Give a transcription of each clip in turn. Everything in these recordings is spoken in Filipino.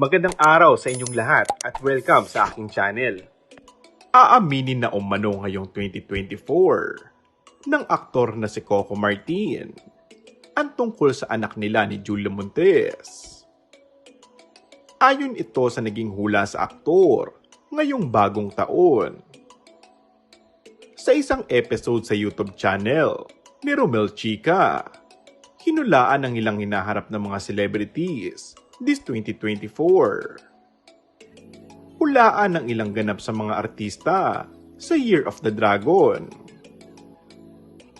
Magandang araw sa inyong lahat at welcome sa aking channel. Aaminin na umano ngayong 2024 ng aktor na si Coco Martin ang tungkol sa anak nila ni Julia Montes. Ayon ito sa naging hula sa aktor ngayong bagong taon. Sa isang episode sa YouTube channel ni Romel Chica, hinulaan ang ilang hinaharap ng mga celebrities this 2024. Hulaan ang ilang ganap sa mga artista sa Year of the Dragon.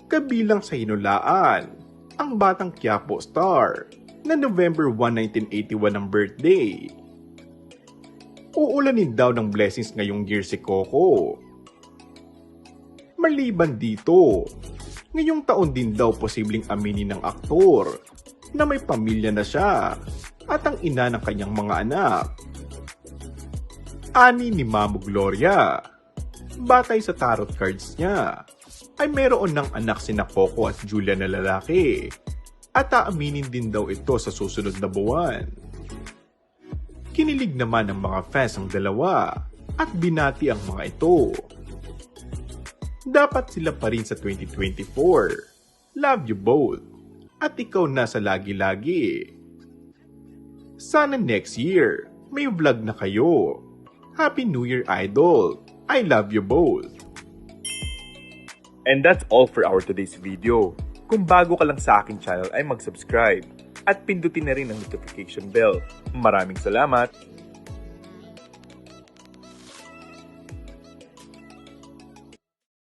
Kabilang sa hinulaan, ang batang Quiapo star na November 1, 1981 ang birthday. Uulanin daw ng blessings ngayong year si Coco. Maliban dito, ngayong taon din daw posibleng aminin ng aktor na may pamilya na siya at ang ina ng kanyang mga anak. Ani ni Mamo Gloria, batay sa tarot cards niya, ay mayroon ng anak sina Coco at Julia na lalaki at aaminin din daw ito sa susunod na buwan. Kinilig naman ng mga fans ang dalawa at binati ang mga ito. Dapat sila pa rin sa 2024. Love you both. At ikaw na sa lagi-lagi. Sana next year, may vlog na kayo. Happy New Year, Idol. I love you both. And that's all for our today's video. Kung bago ka lang sa aking channel ay mag-subscribe at pindutin na rin ang notification bell. Maraming salamat!